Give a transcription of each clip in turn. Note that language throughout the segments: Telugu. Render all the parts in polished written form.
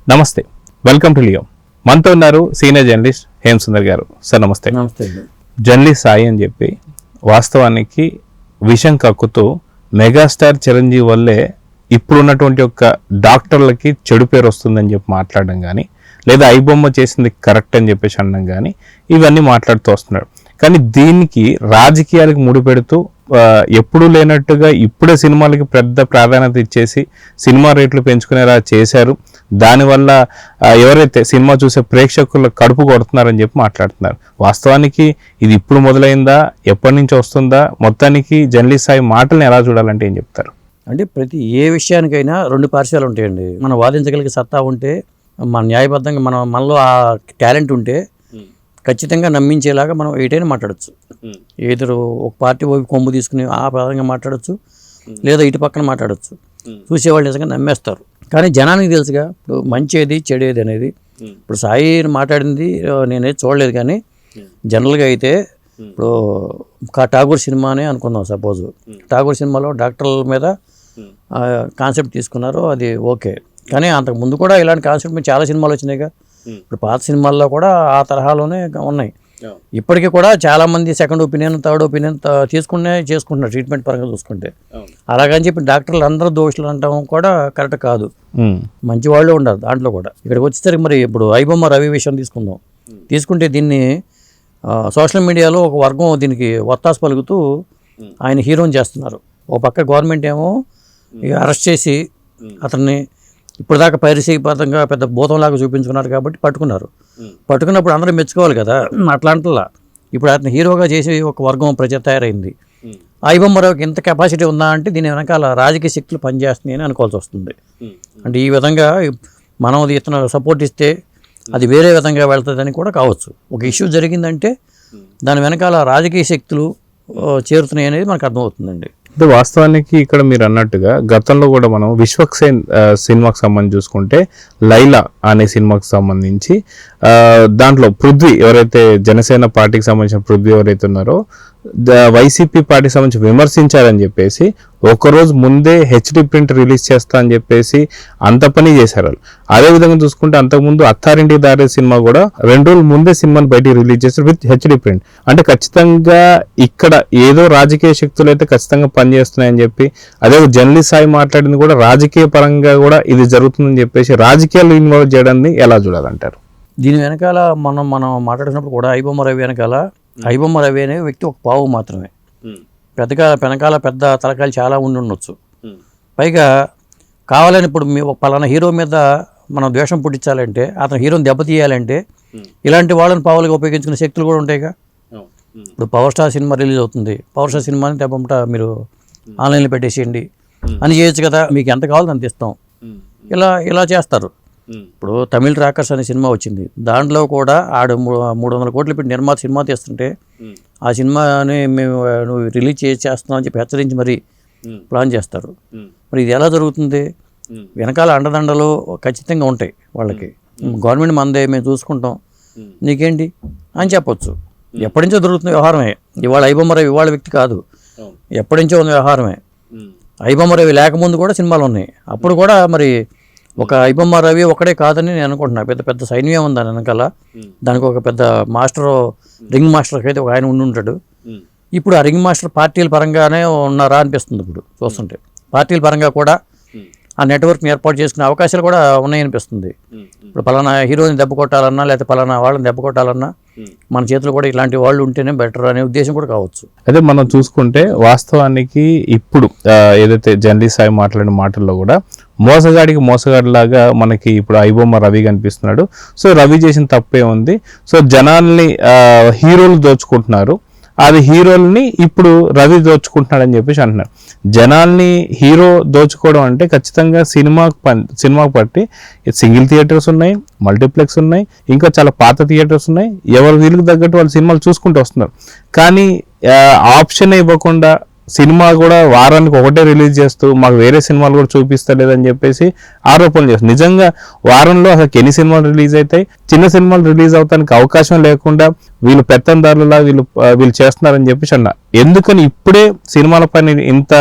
నమస్తే, వెల్కమ్ టు లియో. మనతో ఉన్నారు సీనియర్ జర్నలిస్ట్ హేమ్ సుందర్ గారు. సార్ నమస్తే. నమస్తే. జర్నలిస్ట్ సాయి అని చెప్పి వాస్తవానికి విషం కక్కుతూ మెగాస్టార్ చిరంజీవి వల్లే ఇప్పుడున్నటువంటి ఒక డాక్టర్లకి చెడు పేరు వస్తుందని చెప్పి మాట్లాడడం కానీ, లేదా ఐబొమ్మ చేసింది కరెక్ట్ అని చెప్పేసి అనడం కానీ, ఇవన్నీ మాట్లాడుతూ వస్తున్నాడు. కానీ దీనికి రాజకీయాలకు ముడిపెడుతూ ఎప్పుడూ లేనట్టుగా ఇప్పుడే సినిమాలకి పెద్ద ప్రాధాన్యత ఇచ్చేసి సినిమా రేట్లు పెంచుకునేలా చేశారు. దానివల్ల ఎవరైతే సినిమా చూసే ప్రేక్షకుల కడుపు కొడుతున్నారని చెప్పి మాట్లాడుతున్నారు. వాస్తవానికి ఇది ఇప్పుడు మొదలైందా, ఎప్పటి నుంచి వస్తుందా? మొత్తానికి జర్నలిస్ట్ సాయి మాటలను ఎలా చూడాలంటే ఏం చెప్తారు? అంటే ప్రతి ఏ విషయానికైనా రెండు పార్శ్వాలు ఉంటాయండి. మనం వాదించగలిగే సత్తా ఉంటే, మన న్యాయబద్ధంగా మనలో ఆ టాలెంట్ ఉంటే ఖచ్చితంగా నమ్మించేలాగా మనం ఏటైనా మాట్లాడచ్చు. ఏదో ఒక పార్టీ వైపు కొమ్ము తీసుకుని ఆ పరంగా మాట్లాడచ్చు, లేదా ఇటు పక్కన మాట్లాడచ్చు. చూసేవాళ్ళు నిజంగా నమ్మేస్తారు. కానీ జనానికి తెలుసుగా ఇప్పుడు మంచి ఏది చెడు ఏది అనేది. ఇప్పుడు సాయి మాట్లాడింది నేనేది చూడలేదు, కానీ జనరల్గా అయితే ఇప్పుడు ఠాగూర్ సినిమానే అనుకుందాం. సపోజ్ ఠాగూర్ సినిమాలో డాక్టర్ల మీద కాన్సెప్ట్ తీసుకున్నారు, అది ఓకే. కానీ అంతకు ముందు కూడా ఇలాంటి కాన్సెప్ట్ మీద చాలా సినిమాలు వచ్చినాయిగా. ఇప్పుడు పాత సినిమాల్లో కూడా ఆ తరహాలోనే ఉన్నాయి. ఇప్పటికీ కూడా చాలామంది సెకండ్ ఒపీనియన్, థర్డ్ ఒపీనియన్ చేసుకుంటున్నారు ట్రీట్మెంట్ పరంగా చూసుకుంటే. అలాగని చెప్పి డాక్టర్లు అందరూ దోషులు అంటాం కూడా కరెక్ట్ కాదు. మంచి వాళ్ళు ఉండరు దాంట్లో కూడా. ఇక్కడికి వచ్చేసరికి మరి ఇప్పుడు ఐబొమ్మ రవి విషయం తీసుకుంటే దీన్ని సోషల్ మీడియాలో ఒక వర్గం దీనికి వత్తాసు పలుకుతూ ఆయన హీరోని చేస్తున్నారు. ఓ పక్క గవర్నమెంట్ ఏమో అరెస్ట్ చేసి అతన్ని ఇప్పటిదాకా పైరసీపదంగా పెద్ద భూతంలాగా చూపించుకున్నారు కాబట్టి పట్టుకున్నప్పుడు అందరూ మెచ్చుకోవాలి కదా. అట్లాంటిలా ఇప్పుడు అతను హీరోగా చేసి ఒక వర్గం ప్రజ తయారైంది. ఐబొమ్మరావుకి ఇంత కెపాసిటీ ఉందా అంటే దీని వెనకాల రాజకీయ శక్తులు పనిచేస్తున్నాయి అని అనుకోవాల్సి వస్తుంది. అంటే ఈ విధంగా మనం ఇతను సపోర్ట్ ఇస్తే అది వేరే విధంగా వెళ్తుందని కూడా కావచ్చు. ఒక ఇష్యూ జరిగిందంటే దాని వెనకాల రాజకీయ శక్తులు చేరుతున్నాయి అనేది మనకు అర్థమవుతుందండి. అంటే వాస్తవానికి ఇక్కడ మీరు అన్నట్టుగా గతంలో కూడా మనం విశ్వక్సేన్ సినిమాకి సంబంధించి చూసుకుంటే లైలా అనే సినిమాకి సంబంధించి దాంట్లో పృథ్వీ ఎవరైతే జనసేన పార్టీకి సంబంధించిన పృథ్వీ ఎవరైతే ఉన్నారో వైసీపీ పార్టీకి సంబంధించి విమర్శించారని చెప్పేసి ఒకరోజు ముందే హెచ్డి ప్రింట్ రిలీజ్ చేస్తా అని చెప్పేసి అంత పని చేశారు వాళ్ళు. అదేవిధంగా చూసుకుంటే అంతకుముందు అత్తారింటికి దారే సినిమా కూడా 2 రోజుల ముందే సినిమాని బయటికి రిలీజ్ చేశారు విత్ హెచ్డి ప్రింట్. అంటే ఖచ్చితంగా ఇక్కడ ఏదో రాజకీయ శక్తులు అయితే ఖచ్చితంగా పనిచేస్తున్నాయని చెప్పి, అదే జర్నలిస్ట్ సాయి మాట్లాడింది కూడా రాజకీయ పరంగా కూడా ఇది జరుగుతుందని చెప్పేసి రాజకీయాలు ఇన్వాల్వ్ చేయడాన్ని ఎలా చూడాలంటారు? దీని వెనకాల మనం మాట్లాడుతున్నప్పుడు కూడా ఐబొమ్మ రవి వెనకాల ఐబొమ్మ రవి అనే వ్యక్తి ఒక పావు మాత్రమే. వెనకాల పెద్ద తలకాయలు చాలా ఉండొచ్చు. పైగా కావాలని ఇప్పుడు పలానా హీరో మీద మనం ద్వేషం పుట్టించాలంటే, అతను హీరోని దెబ్బతీయాలంటే ఇలాంటి వాళ్ళని పావులుగా ఉపయోగించుకునే శక్తులు కూడా ఉంటాయిగా. ఇప్పుడు పవర్ స్టార్ సినిమా రిలీజ్ అవుతుంది, పవర్ స్టార్ సినిమాని దెబ్బట మీరు ఆన్లైన్లో పెట్టేసేయండి అని చేయొచ్చు కదా, మీకు ఎంత కావాలో అంత ఇస్తాం, ఇలా చేస్తారు. ఇప్పుడు తమిళ్ రాకర్స్ అనే సినిమా వచ్చింది, దాంట్లో కూడా ఆడు 300 కోట్లు పెట్టి నిర్మాత సినిమా తీస్తుంటే ఆ సినిమాని నువ్వు రిలీజ్ చేస్తున్నావు అని చెప్పి హెచ్చరించి మరి ప్లాన్ చేస్తారు. మరి ఇది ఎలా జరుగుతుంది? వెనకాల అండదండలు ఖచ్చితంగా ఉంటాయి వాళ్ళకి. గవర్నమెంట్ మందే మేము చూసుకుంటాం, నీకేంటి అని చెప్పొచ్చు. ఎప్పటి నుంచో దొరుకుతున్న వ్యవహారమే. ఇవాళ ఐబొమ్మ రవి ఇవాళ వ్యక్తి కాదు, ఎప్పటి నుంచో ఉన్న వ్యవహారమే. ఐబొమ్మ రవి లేకముందు కూడా సినిమాలు ఉన్నాయి. అప్పుడు కూడా మరి ఒక ఐబొమ్మ రవి ఒకడే కాదని నేను అనుకుంటున్నా. పెద్ద సైన్యం ఉంది దాని వెనకాల. దానికి ఒక పెద్ద మాస్టర్, రింగ్ మాస్టర్కి అయితే ఒక ఆయన ఉంటాడు. ఇప్పుడు ఆ రింగ్ మాస్టర్ పార్టీల పరంగానే ఉన్నారా అనిపిస్తుంది ఇప్పుడు చూస్తుంటే. పార్టీల పరంగా కూడా ఆ నెట్వర్క్ని ఏర్పాటు చేసుకునే అవకాశాలు కూడా ఉన్నాయనిపిస్తుంది. ఇప్పుడు పలానా హీరోని దెబ్బ కొట్టాలన్నా, లేకపోతే పలానా వాళ్ళని దెబ్బ కొట్టాలన్నా మన చేతిలో కూడా ఇలాంటి వాళ్ళు ఉంటేనే బెటర్ అనే ఉద్దేశం కూడా కావచ్చు. అదే మనం చూసుకుంటే వాస్తవానికి ఇప్పుడు ఏదైతే జర్నలిస్ట్ సాయి మాట్లాడిన మాటల్లో కూడా మోసగాడిలాగా మనకి ఇప్పుడు ఐబొమ్మ రవి కనిపిస్తున్నాడు. సో రవి చేసిన తప్పే ఉంది. సో జనాల్ని హీరోలు దోచుకుంటున్నారు, అది హీరోల్ని ఇప్పుడు రవి దోచుకుంటున్నాడని చెప్పేసి అంటున్నారు. జనాల్ని హీరో దోచుకోవడం అంటే ఖచ్చితంగా సినిమాకు పట్టి సింగిల్ థియేటర్స్ ఉన్నాయి, మల్టీప్లెక్స్ ఉన్నాయి, ఇంకా చాలా పాత థియేటర్స్ ఉన్నాయి. ఎవరి వీళ్ళకి తగ్గట్టు వాళ్ళు సినిమాలు చూసుకుంటూ వస్తున్నారు. కానీ ఆప్షన్ ఇవ్వకుండా సినిమా కూడా వారానికి ఒకటే రిలీజ్ చేస్తూ మాకు వేరే సినిమాలు కూడా చూపిస్తలేదని చెప్పేసి ఆరోపణలు చేస్తారు. నిజంగా వారంలో అసలు ఎన్ని సినిమాలు రిలీజ్ అవుతాయి? చిన్న సినిమాలు రిలీజ్ అవడానికి అవకాశం లేకుండా వీళ్ళు పెత్తందారులా వీళ్ళు చేస్తున్నారని చెప్పేసి అన్న. ఎందుకని ఇప్పుడే సినిమాల పైన ఇంత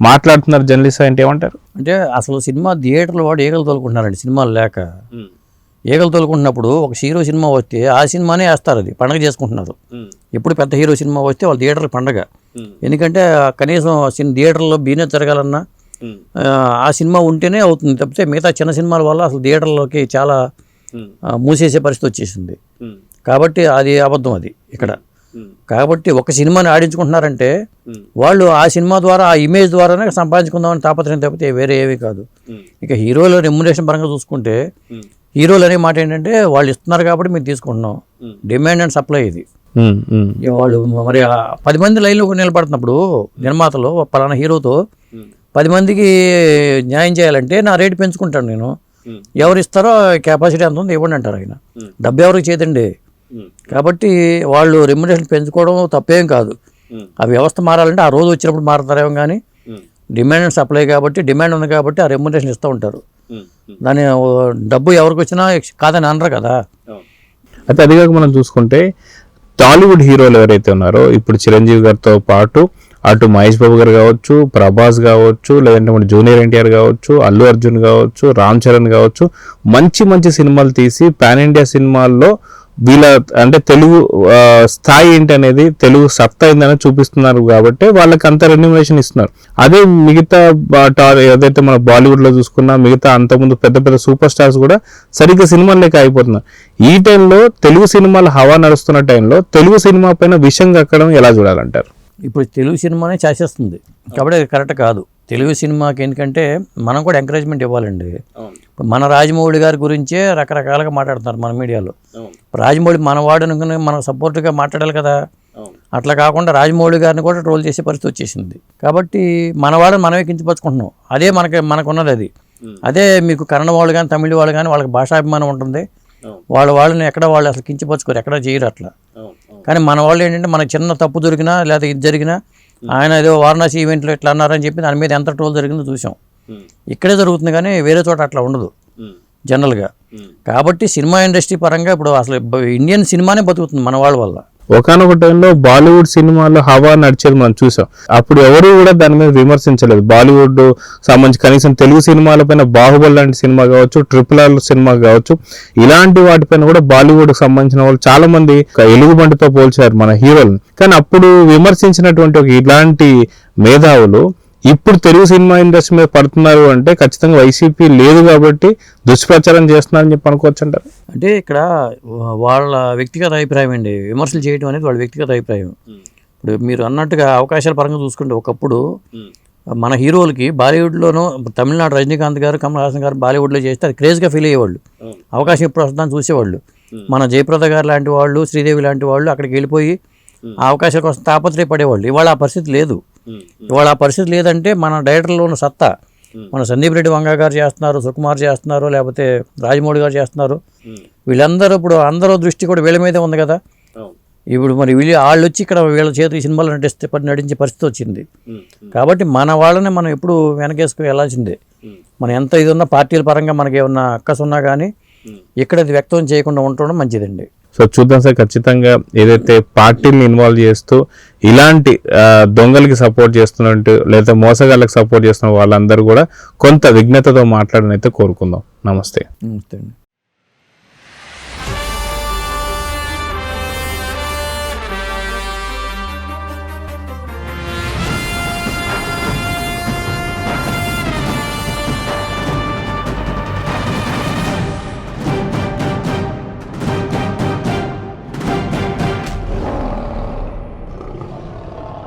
మాట్లాడుతున్నారు జర్నలిస్ట్ అంటే ఏమంటారు? అంటే అసలు సినిమా థియేటర్లు వాడు ఈగలు తోలుకుంటున్నారండి సినిమాలు లేక. ఈగలు తోలుకుంటున్నప్పుడు ఒక హీరో సినిమా వస్తే ఆ సినిమానే వేస్తారు, అది పండగ చేసుకుంటున్నారు. ఎప్పుడు పెద్ద హీరో సినిమా వస్తే వాళ్ళ థియేటర్లు పండగ. ఎందుకంటే కనీసం థియేటర్లో బిజినెస్ జరగాలన్నా ఆ సినిమా ఉంటేనే అవుతుంది తప్పితే మిగతా చిన్న సినిమాల వల్ల అసలు థియేటర్లోకి చాలా మూసేసే పరిస్థితి వచ్చేసింది. కాబట్టి అది అబద్ధం అది ఇక్కడ. కాబట్టి ఒక సినిమాని ఆడించుకుంటున్నారంటే వాళ్ళు ఆ సినిమా ద్వారా ఆ ఇమేజ్ ద్వారానే సంపాదించుకుందామని తాపత్రయం తప్పితే వేరే ఏమీ కాదు. ఇక హీరోల రెమ్యునరేషన్ పరంగా చూసుకుంటే హీరోలు అనే మాట ఏంటంటే వాళ్ళు ఇస్తున్నారు కాబట్టి మేము తీసుకుంటున్నాం, డిమాండ్ అండ్ సప్లై ఇది. వాళ్ళు మరి 10 మంది లైన్లో నిలబడుతున్నప్పుడు నిర్మాతలు పలానా హీరోతో 10 మందికి న్యాయం చేయాలంటే నా రేటు పెంచుకుంటాను నేను, ఎవరు ఇస్తారో కెపాసిటీ ఎంత ఉంది ఇవ్వండి అంటారు ఆయన. డబ్బు ఎవరికి చేతండి. కాబట్టి వాళ్ళు రెమ్యునరేషన్ పెంచుకోవడం తప్పేం కాదు. ఆ వ్యవస్థ మారాలంటే ఆ రోజు వచ్చినప్పుడు మారుతారేమో కానీ డిమాండ్ అండ్ సప్లై కాబట్టి డిమాండ్ ఉంది కాబట్టి ఆ రెమ్యునరేషన్ ఇస్తూ ఉంటారు. దాని డబ్బు ఎవరికి వచ్చినా కాదని అనరు కదా. అయితే అదిగాక మనం చూసుకుంటే టాలీవుడ్ హీరోలు ఎవరైతే ఉన్నారో ఇప్పుడు చిరంజీవి గారితో పాటు అటు మహేష్ బాబు గారు కావచ్చు, ప్రభాస్ కావచ్చు, లేదంటే మన జూనియర్ ఎన్టీఆర్ కావచ్చు, అల్లు అర్జున్ కావచ్చు, రామ్ చరణ్ కావచ్చు, మంచి మంచి సినిమాలు తీసి పాన్ ఇండియా సినిమాల్లో వీళ్ళ అంటే తెలుగు స్థాయి ఏంటి అనేది, తెలుగు సత్తా ఏంటనేది చూపిస్తున్నారు కాబట్టి వాళ్ళకి అంత రెన్యుమరేషన్ ఇస్తున్నారు. అదే మిగతా ఏదైతే మన బాలీవుడ్ లో చూసుకున్నా మిగతా అంతకుముందు పెద్ద పెద్ద సూపర్ స్టార్స్ కూడా సరిగ్గా సినిమాలు లేక అయిపోతున్నారు. ఈ టైంలో తెలుగు సినిమాలు హవా నడుస్తున్న టైంలో తెలుగు సినిమా పైన విషయం కక్కడం ఎలా చూడాలంటారు? ఇప్పుడు తెలుగు సినిమానే చేసేస్తుంది కాబట్టి అది కరెక్ట్ కాదు. తెలుగు సినిమాకి ఎందుకంటే మనం కూడా ఎంకరేజ్మెంట్ ఇవ్వాలండి. మన రాజమౌళి గారి గురించే రకరకాలుగా మాట్లాడుతున్నారు మన మీడియాలో. రాజమౌళి మనవాడు అనుకుని మనం సపోర్ట్గా మాట్లాడాలి కదా. అట్లా కాకుండా రాజమౌళి గారిని కూడా ట్రోల్ చేసే పరిస్థితి వచ్చేసింది. కాబట్టి మనవాళ్ళని మనమే కించపరుచుకుంటున్నాం. అదే మనకున్నది అది. అదే మీకు కన్నడ వాళ్ళు కానీ తమిళ వాళ్ళు కానీ వాళ్ళకి భాషాభిమానం ఉంటుంది. వాళ్ళని ఎక్కడ వాళ్ళు అసలు కించపరుచుకోరు, ఎక్కడ చేయరు అట్లా. కానీ మన వాళ్ళు ఏంటంటే మనకు చిన్న తప్పు దొరికినా లేదా ఇది జరిగినా ఆయన ఏదో వారణాసి ఈవెంట్లో ఇట్లా అన్నారని చెప్పి దాని మీద ఎంత ట్రోల్ జరిగిందో చూసాం. ఇక్కడే జరుగుతుంది కానీ వేరే చోట అట్లా ఉండదు జనరల్గా. కాబట్టి సినిమా ఇండస్ట్రీ పరంగా ఇప్పుడు అసలు ఇండియన్ సినిమానే బతుకుతుంది మన వాళ్ళ వల్ల. ఒకనొక టైంలో బాలీవుడ్ సినిమాలో హవా నడిచేది మనం చూసాం. అప్పుడు ఎవరు కూడా దాని మీద విమర్శించలేదు. బాలీవుడ్ సంబంధించి కనీసం తెలుగు సినిమాల పైన బాహుబలి లాంటి సినిమా కావచ్చు, RRR సినిమా కావచ్చు, ఇలాంటి వాటిపైన కూడా బాలీవుడ్ సంబంధించిన వాళ్ళు చాలా మంది ఎలుగుబంటితో పోల్చారు మన హీరోలను. కానీ అప్పుడు విమర్శించినటువంటి ఇలాంటి మేధావులు ఇప్పుడు తెలుగు సినిమా ఇండస్ట్రీ మీద పడుతున్నారు అంటే ఖచ్చితంగా వైసీపీ లేదు కాబట్టి దుష్ప్రచారం చేస్తున్నారని చెప్పి అనుకోవచ్చు అంటారు. అంటే ఇక్కడ వాళ్ళ వ్యక్తిగత అభిప్రాయం అండి. విమర్శలు చేయడం అనేది వాళ్ళ వ్యక్తిగత అభిప్రాయం. ఇప్పుడు మీరు అన్నట్టుగా అవకాశాల పరంగా చూసుకుంటే ఒకప్పుడు మన హీరోలకి బాలీవుడ్లోనూ తమిళనాడు రజనీకాంత్ గారు, కమల్ హాసన్ గారు బాలీవుడ్లో చేస్తే అది క్రేజ్గా ఫీల్ అయ్యేవాళ్ళు. అవకాశం ఎప్పుడు వస్తుందని చూసేవాళ్ళు. మన జయప్రద గారు లాంటి వాళ్ళు, శ్రీదేవి లాంటి వాళ్ళు అక్కడికి వెళ్ళిపోయి ఆ అవకాశాల కోసం తాపత్రయపడేవాళ్ళు. ఇవాళ ఆ పరిస్థితి లేదు. ఇవాళ ఆ పరిస్థితి లేదంటే మన డైరెక్టర్లో ఉన్న సత్తా, మన సందీప్ రెడ్డి వంగ గారు చేస్తున్నారు, సుకుమార్ చేస్తున్నారు, లేకపోతే రాజమౌళి గారు చేస్తున్నారు. వీళ్ళందరూ ఇప్పుడు అందరూ దృష్టి కూడా వీళ్ళ మీదే ఉంది కదా. ఇప్పుడు మరి వాళ్ళు వచ్చి ఇక్కడ వీళ్ళ చేతి సినిమాలు నటించే పరిస్థితి వచ్చింది. కాబట్టి మన వాళ్ళని మనం ఎప్పుడు వెనకేసుకు వెళ్ళాల్సిందే. మనం ఎంత ఇది ఉన్నా పార్టీల పరంగా మనకి ఏమన్నా అక్కసు ఉన్నా కానీ ఇక్కడ అది వ్యక్తం చేయకుండా ఉండడం మంచిదండి. సో చూద్దాం సార్, ఖచ్చితంగా ఏదైతే పార్టీని ఇన్వాల్వ్ చేస్తూ ఇలాంటి దొంగలకి సపోర్ట్ చేస్తున్నట్టు లేదా మోసగాళ్ళకి సపోర్ట్ చేస్తున్న వాళ్ళందరూ కూడా కొంత విఘ్నతతో మాట్లాడనైతే కోరుకుందాం. నమస్తే. నమస్తే అండి.